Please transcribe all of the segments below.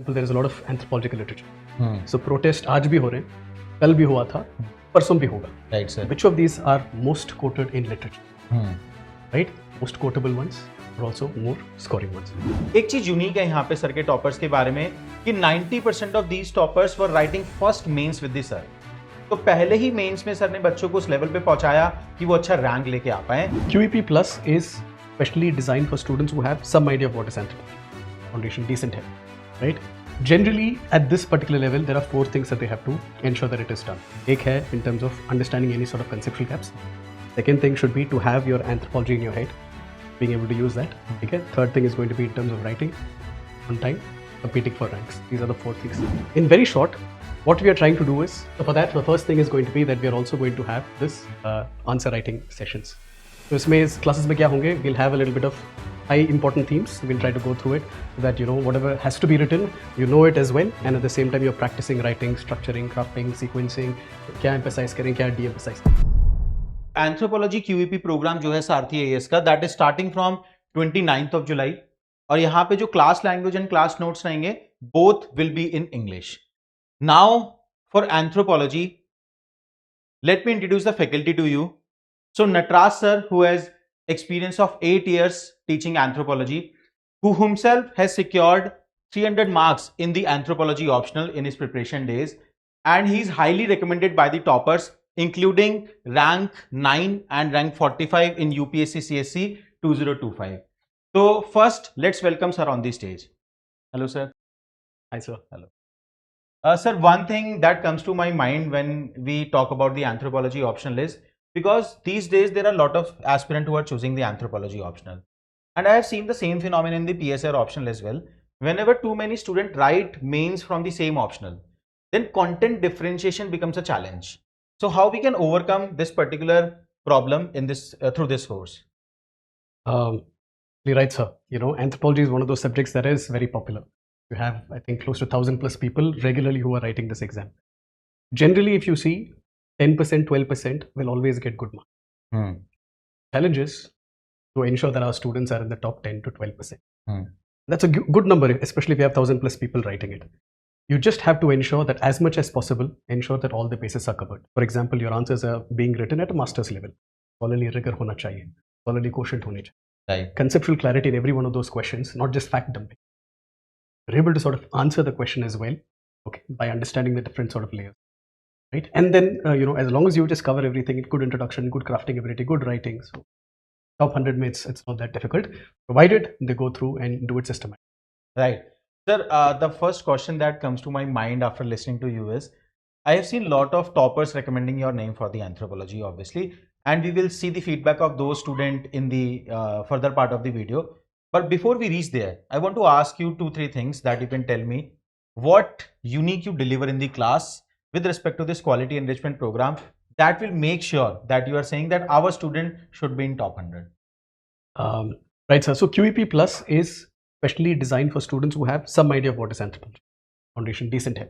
there is a lot of anthropological literature. So protest आज भी हो रहे हैं, कल भी हुआ था, परसों भी होगा. Right, sir. Which of these are most quoted in literature? Right? Most quotable ones are also more scoring ones. एक चीज यूनिक है यहाँ पे सर के टॉपर्स के बारे में कि 90% of these toppers were writing first mains with the sir. तो पहले ही मेंस में सर ने बच्चों को उस लेवल पे पहुंचाया कि वो अच्छा रैंक लेके आ पाए. QEP Plus is specially designed for students who have some idea of what is anthropology. Foundation decent है, right? Generally, at this particular level, there are 4 things that they have to ensure that it is done. एक है in terms of understanding any sort of conceptual gaps. Second thing should be to have your anthropology in your head, being able to use that. Okay. Third thing is going to be in terms of writing on time, competing for ranks. These are the 4 things. In very short, what we are trying to do is, so for that, the first thing is going to be that we are also going to have this answer writing sessions. So इसमें classes में क्या होंगे? We'll have a little bit of high important themes. We'll try to go through it so that you know whatever has to be written, you know it as well, and at the same time you're practicing writing, structuring, crafting, sequencing. क्या emphasize करें, क्या de-emphasize. Anthropology QEP programme जो है सारथी IAS का, that is starting from 29th of July. और यहाँ पे जो class language and class notes रहेंगे, both will be in English. Now for anthropology, let me introduce the faculty to you. So Nataraj Sir, who has experience of 8 years teaching anthropology, who himself has secured 300 marks in the Anthropology Optional in his preparation days, and he is highly recommended by the toppers, including rank 9 and rank 45 in UPSC CSE 2025. So first, let's welcome Sir on the stage. Hello, Sir. Hi, sir. Hello. Sir, one thing that comes to my mind when we talk about the Anthropology Optional is, because these days there are a lot of aspirants who are choosing the Anthropology Optional, and I have seen the same phenomenon in the PSR Optional as well. Whenever too many students write mains from the same optional, then content differentiation becomes a challenge. So how we can overcome this particular problem in this through this course? You're right, sir. You know, anthropology is one of those subjects that is very popular. You have, I think, close to 1,000 plus people regularly who are writing this exam. Generally, if you see, 10%, 12% will always get good marks. Challenge is to ensure that our students are in the top 10 to 12%. That's a good number, especially if you have 1,000 plus people writing it. You just have to ensure that as much as possible, ensure that all the bases are covered. For example, your answers are being written at a master's level. Scholarly rigor hona chahiye. Scholarly quotient honi chahiye. Right. Conceptual clarity in every one of those questions, not just fact dumping. You're able to sort of answer the question as well, okay, by understanding the different sort of layers. Right, and then you know, as long as you just cover everything, good introduction, good crafting ability, good writing, so top 100 mates, it's not that difficult, provided they go through and do it systematically. Right, sir. The first question that comes to my mind after listening to you is, I have seen a lot of toppers recommending your name for the anthropology, obviously, and we will see the feedback of those students in the further part of the video. But before we reach there, I want to ask you 2-3 things that you can tell me what unique you deliver in the class with respect to this quality enrichment program that will make sure that you are saying that our student should be in top 100. Right, sir. So QEP Plus is specially designed for students who have some idea of what is anthropology. Foundation decent है,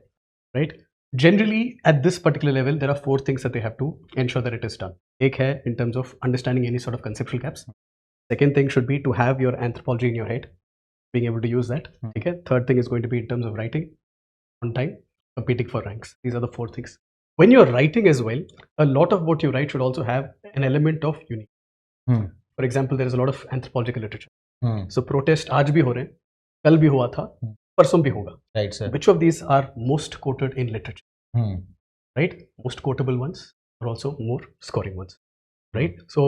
right? Generally, at this particular level, there are 4 things that they have to ensure that it is done. एक है in terms of understanding any sort of conceptual gaps. Second thing should be to have your anthropology in your head, being able to use that. Okay. Third thing is going to be in terms of writing on time, competing for ranks. These are the 4 things. When you're writing as well, a lot of what you write should also have an element of unique. For example, there is a lot of anthropological literature. So protest आज भी हो रहे हैं, कल भी हुआ था, परसों भी होगा. Right, sir. Which of these are most quoted in literature? Right? Most quotable ones are also more scoring ones. Right? So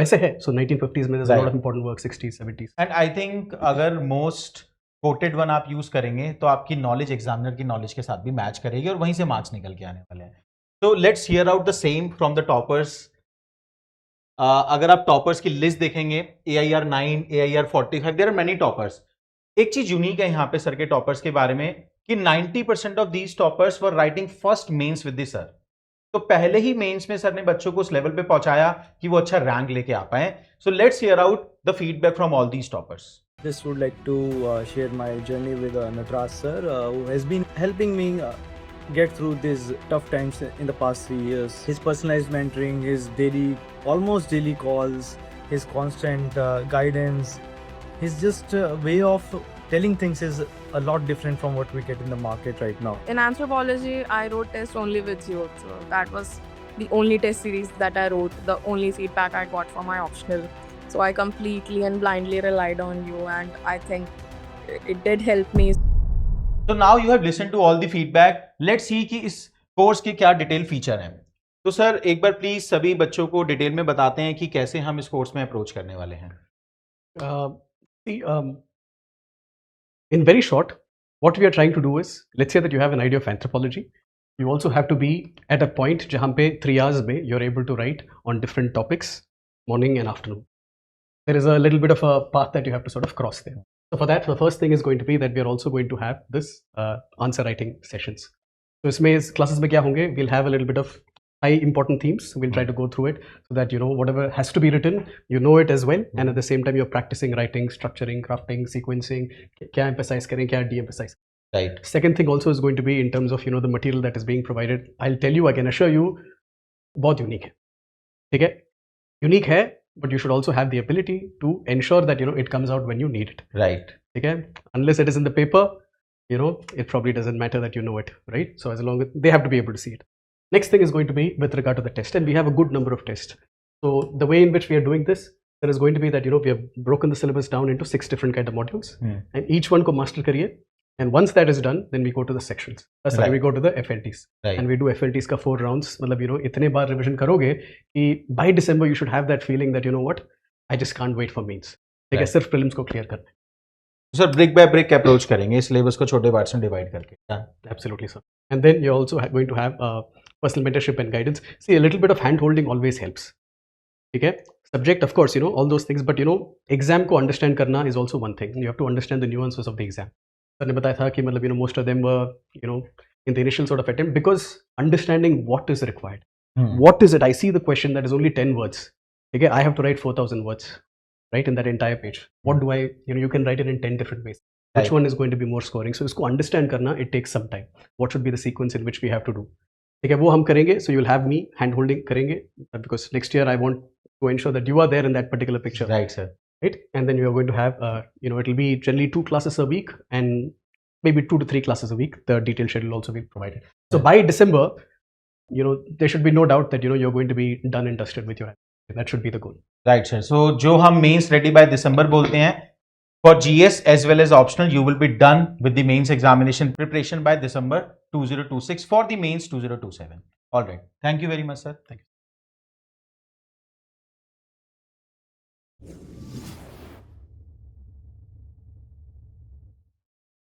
ऐसे है. So 1950s में there's a lot of important work, 60s, 70s. And I think अगर most quoted one आप use करेंगे तो आपकी knowledge examiner की knowledge के साथ भी मैच करेगी और वहीं से मार्क्स निकल के आने वाले हैं. So let's hear out the same from the toppers. अगर आप टॉपर्स की लिस्ट देखेंगे, AIR 9, AIR 45, there are many toppers. एक चीज यूनिक है यहाँ पे सर के टॉपर्स के बारे में कि 90% of these toppers were writing first mains with the sir. तो पहले ही मेंस में सर ने बच्चों को उस लेवल पे पहुंचाया कि वो अच्छा रैंक लेके आ पाए. So let's hear out the feedback from all these toppers. Just would like to share my journey with Nataraj Sir, who has been helping me get through these tough times in the past 3 years. His personalized mentoring, his almost daily calls, his constant guidance, his just way of telling things is a lot different from what we get in the market right now. In anthropology, I wrote tests only with you. So that was the only test series that I wrote, the only feedback I got for my optional. So I completely and blindly relied on you, and I think it did help me. So now you have listened to all the feedback. Let's see कि इस course के क्या detail feature हैं. तो sir एक बार please सभी बच्चों को डिटेल में बताते हैं कि कैसे हम इस कोर्स में अप्रोच करने वाले हैं. See, in very short, what we are trying to do is, let's say that you have an idea of anthropology. You also have to be at a point जहाँ पे 3 hours में you're able to write on different topics, morning and afternoon. There is a little bit of a path that you have to sort of cross there. So for that, the first thing is going to be that we are also going to have this answer writing sessions. So इसमें इस classes में क्या होंगे? We'll have a little bit of high important themes. We'll try to go through it so that you know whatever has to be written, you know it as well, and at the same time you're practicing writing, structuring, crafting, sequencing. क्या emphasize करें, क्या de-emphasize. Right. Second thing also is going to be in terms of the material that is being provided. I'll tell you, I can assure you, बहुत unique है. ठीक है? Unique है, but you should also have the ability to ensure that it comes out when you need it. Right. ठीक है? Unless it is in the paper, it probably doesn't matter that you know it, right? So as long as they have to be able to see it. Next thing is going to be with regard to the test, and we have a good number of tests. So the way in which we are doing this, there is going to be that we have broken the syllabus down into 6 different kind of modules, and each one को master करिए. And once that is done, then we go to the sections. Sorry, we go to the FLTs, Right. and we do FLTs का 4 rounds. मतलब इतने बार revision करोगे कि by December you should have that feeling that what, I just can't wait for mains. ठीक है, Right. सिर्फ prelims को clear करना है. Sir brick by brick approach करेंगे सिलेबस को छोटे पार्ट्स में डिवाइड करके. Absolutely, sir. And then you're also going to have personal mentorship and guidance. See, a little bit of hand holding always helps. ठीक है? Subject, of course, all those things, but exam को understand करना is also one thing. You have to understand the nuances of the exam. Sir ने बताया था कि मतलब most of them were in the initial sort of attempt, because understanding what is required. What is it? I see the question that is only 10 words. Okay, I have to write 4,000 words, right, in that entire page. What do I, you can write it in 10 different ways. Which Right. one is going to be more scoring? So इसको understand करना, it takes some time. What should be the sequence in which we have to do? ठीक है, वो हम करेंगे. So you'll have me hand holding करेंगे, because next year I want to ensure that you are there in that particular picture. Right sir. Right? And then you are going to have, it'll be generally 2 classes a week, and maybe 2 to 3 classes a week. The detailed schedule will also be provided. So by December, there should be no doubt that you're going to be done and dusted with your. That should be the goal. Right sir. So जो हम mains ready by December बोलते हैं, for GS as well as optional you will be done with the mains examination preparation by December 2026 for the mains 2027. Alright, thank you very much sir. Thank you.